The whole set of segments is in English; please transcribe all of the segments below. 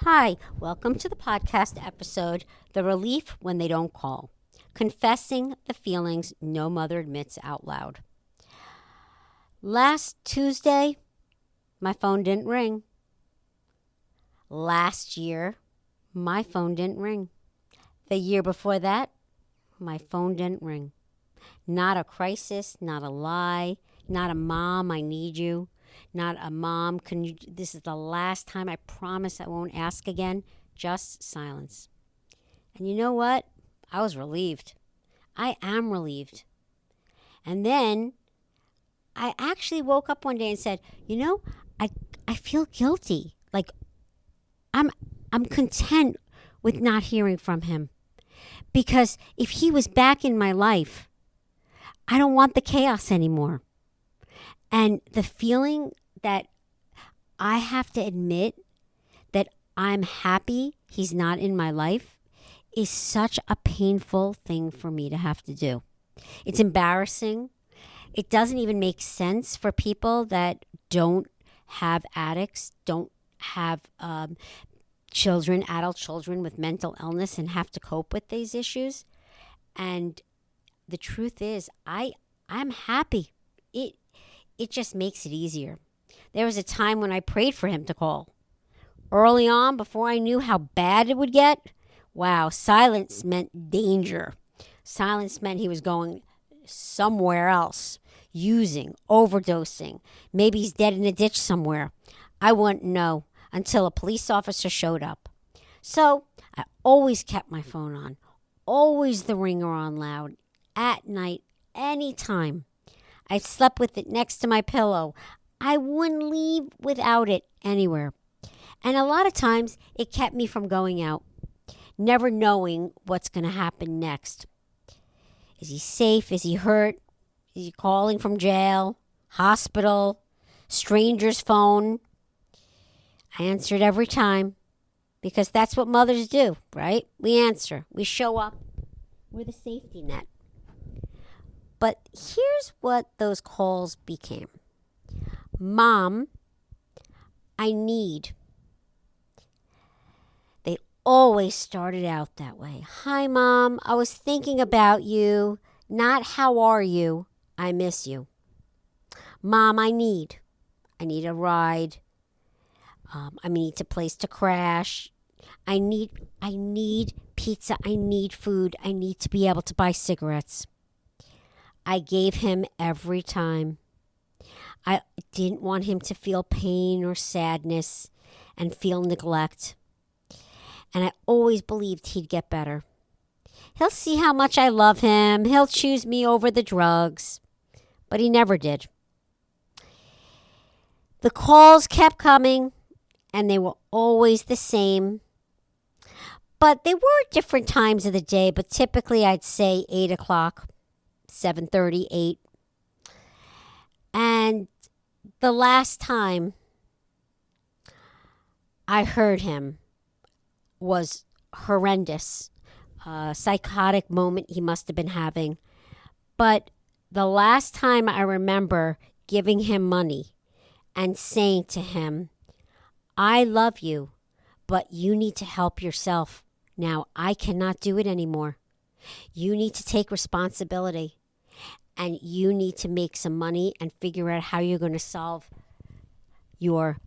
Hi, welcome to the podcast episode, The Relief When They Don't Call. Confessing the feelings no mother admits out loud. Last Tuesday, my phone didn't ring. Last year, my phone didn't ring. The year before that, my phone didn't ring. Not a crisis, not a lie, not a mom, I need you. Not a mom, this is the last time, I promise I won't ask again. Just silence. And you know what? I was relieved. I am relieved. And then I actually woke up one day and said, I feel guilty. Like I'm content with not hearing from him. Because if he was back in my life, I don't want the chaos anymore. And the feeling that I have to admit that I'm happy he's not in my life is such a painful thing for me to have to do. It's embarrassing. It doesn't even make sense for people that don't have addicts, don't have adult children with mental illness and have to cope with these issues. And the truth is, I'm happy. It just makes it easier. There was a time when I prayed for him to call. Early on, before I knew how bad it would get, wow, silence meant danger. Silence meant he was going somewhere else, using, overdosing. Maybe he's dead in a ditch somewhere. I wouldn't know until a police officer showed up. So I always kept my phone on, always the ringer on loud, at night, anytime. I slept with it next to my pillow. I wouldn't leave without it anywhere. And a lot of times it kept me from going out, never knowing what's going to happen next. Is he safe? Is he hurt? Is he calling from jail, hospital, stranger's phone? I answered every time because that's what mothers do, right? We answer. We show up. We're the safety net. But here's what those calls became. Mom, I need. They always started out that way. Hi, Mom. I was thinking about you. Not how are you? I miss you. Mom, I need. I need a ride. I need a place to crash. I need pizza. I need food. I need to be able to buy cigarettes. I gave him every time. I didn't want him to feel pain or sadness and feel neglect. And I always believed he'd get better. He'll see how much I love him. He'll choose me over the drugs. But he never did. The calls kept coming, and they were always the same. But they were different times of the day, but typically I'd say 8 o'clock. 7:30, 8. And the last time I heard him was horrendous. A psychotic moment he must have been having. But the last time I remember giving him money and saying to him, I love you, but you need to help yourself. Now, I cannot do it anymore. You need to take responsibility. And you need to make some money and figure out how you're going to solve your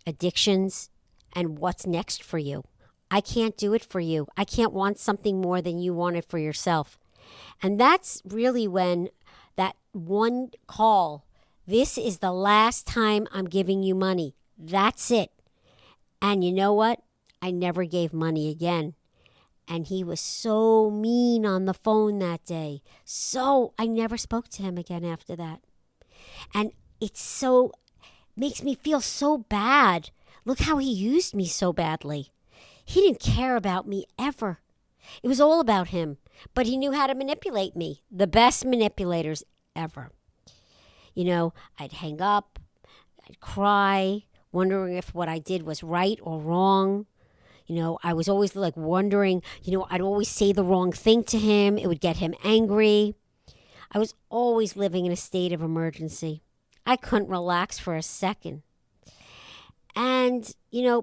addictions and what's next for you. I can't do it for you. I can't want something more than you want it for yourself. And that's really when that one call, this is the last time I'm giving you money. That's it. And you know what? I never gave money again. And he was so mean on the phone that day. So I never spoke to him again after that. And makes me feel so bad. Look how he used me so badly. He didn't care about me ever. It was all about him. But he knew how to manipulate me. The best manipulators ever. I'd hang up. I'd cry, wondering if what I did was right or wrong. I was always wondering, I'd always say the wrong thing to him. It would get him angry. I was always living in a state of emergency. I couldn't relax for a second. And,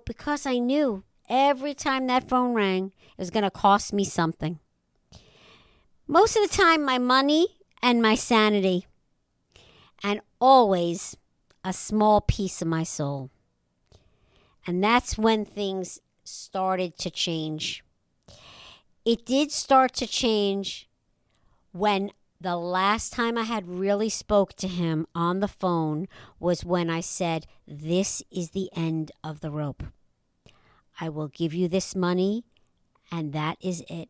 because I knew every time that phone rang, it was going to cost me something. Most of the time, my money and my sanity, and always a small piece of my soul. And that's when things started to change. It did start to change when the last time I had really spoke to him on the phone was when I said, this is the end of the rope. I will give you this money, and that is it.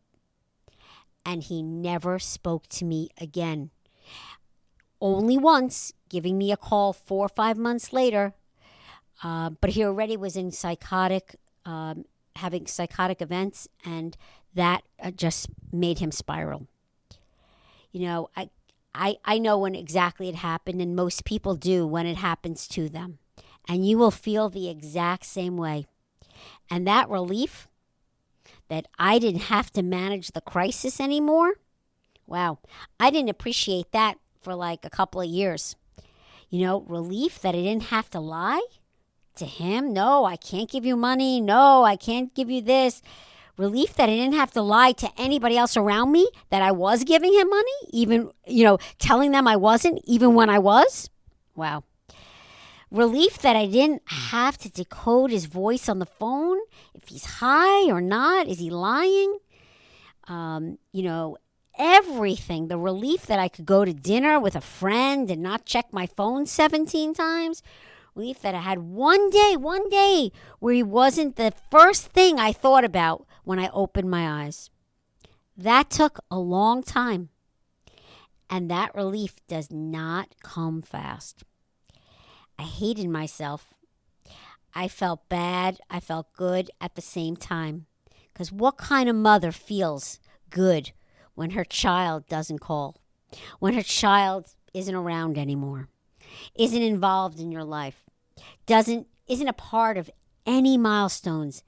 And he never spoke to me again. Only once, giving me a call 4 or 5 months later. But he already was in having psychotic events, and that just made him spiral. You know, I know when exactly it happened, and most people do when it happens to them. And you will feel the exact same way. And that relief that I didn't have to manage the crisis anymore, wow, I didn't appreciate that for like a couple of years. You know, relief that I didn't have to lie to him. No, I can't give you money. No, I can't give you this. Relief that I didn't have to lie to anybody else around me that I was giving him money, even, telling them I wasn't, even when I was. Wow. Relief that I didn't have to decode his voice on the phone, if he's high or not, is he lying? Everything. The relief that I could go to dinner with a friend and not check my phone 17 times. Relief that I had one day where he wasn't the first thing I thought about when I opened my eyes. That took a long time. And that relief does not come fast. I hated myself. I felt bad. I felt good at the same time. Because what kind of mother feels good when her child doesn't call? When her child isn't around anymore? Isn't involved in your life? Isn't a part of any milestones?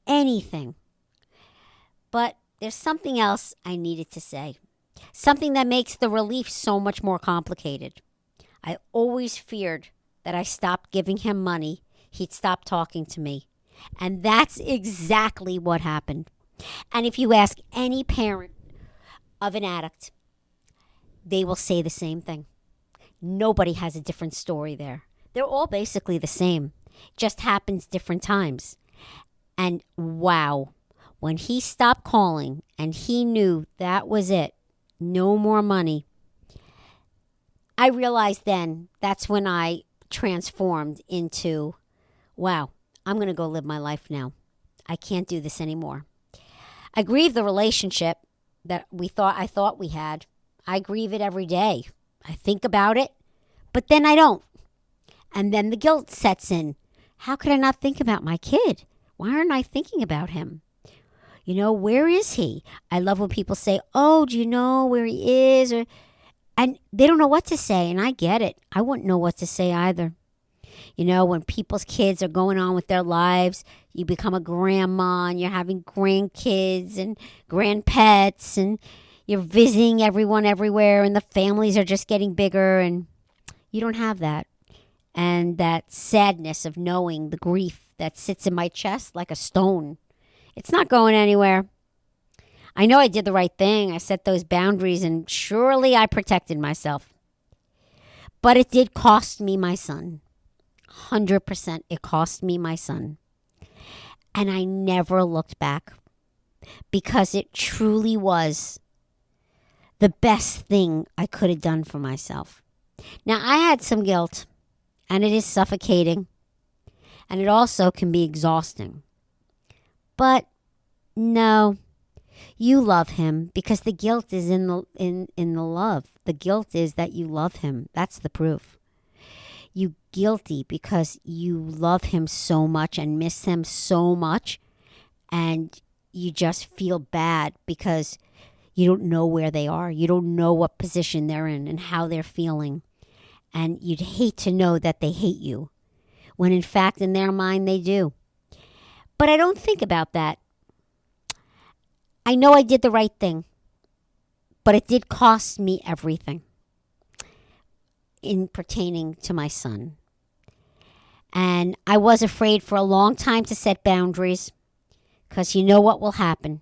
Anything. But there's something else I needed to say. Something that makes the relief so much more complicated. I always feared that I stopped giving him money, he'd stop talking to me. And that's exactly what happened. And if you ask any parent of an addict, they will say the same thing. Nobody has a different story there. They're all basically the same. Just happens different times. And wow, when he stopped calling and he knew that was it, no more money, I realized then that's when I transformed into, wow, I'm going to go live my life now. I can't do this anymore. I grieve the relationship that I thought we had. I grieve it every day. I think about it, but then I don't. And then the guilt sets in. How could I not think about my kid? Why aren't I thinking about him? Where is he? I love when people say, oh, do you know where he is? And they don't know what to say, and I get it. I wouldn't know what to say either. When people's kids are going on with their lives, you become a grandma, and you're having grandkids and grandpets, and you're visiting everyone everywhere, and the families are just getting bigger, and you don't have that. And that sadness of knowing the grief that sits in my chest like a stone. It's not going anywhere. I know I did the right thing. I set those boundaries, and surely I protected myself. But it did cost me my son. 100% it cost me my son. And I never looked back because it truly was the best thing I could have done for myself. Now, I had some guilt, and it is suffocating, and it also can be exhausting. But no, you love him because the guilt is in the love. The guilt is that you love him. That's the proof. You guilty because you love him so much and miss him so much, and you just feel bad because you don't know where they are. You don't know what position they're in and how they're feeling. And you'd hate to know that they hate you, when in fact in their mind they do. But I don't think about that. I know I did the right thing, but it did cost me everything in pertaining to my son. And I was afraid for a long time to set boundaries. because you know what will happen.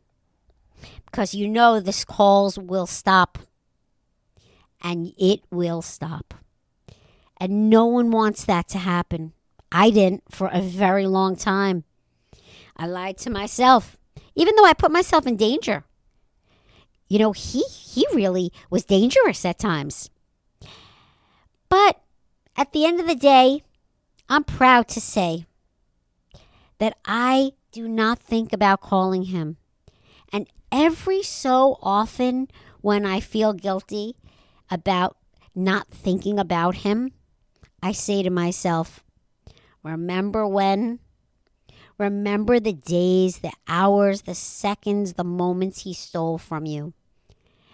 Because you know this calls will stop. And it will stop. And no one wants that to happen. I didn't for a very long time. I lied to myself, even though I put myself in danger. You know, he really was dangerous at times. But at the end of the day, I'm proud to say that I do not think about calling him. And every so often when I feel guilty about not thinking about him, I say to myself, remember when? Remember the days, the hours, the seconds, the moments he stole from you,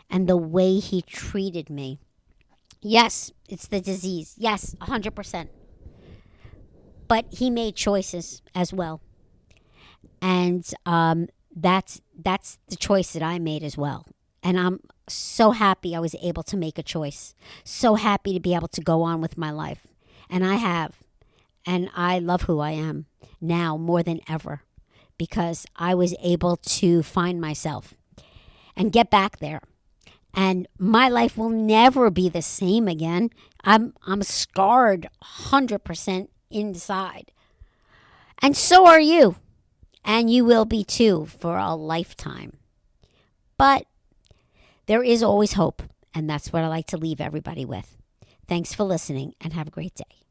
and the way he treated me. Yes, it's the disease. Yes, 100%. But he made choices as well. And that's the choice that I made as well. And I'm so happy I was able to make a choice. So happy to be able to go on with my life. And I have. And I love who I am now more than ever because I was able to find myself and get back there. And my life will never be the same again. I'm scarred 100% inside. And so are you. And you will be too for a lifetime. But there is always hope. And that's what I like to leave everybody with. Thanks for listening and have a great day.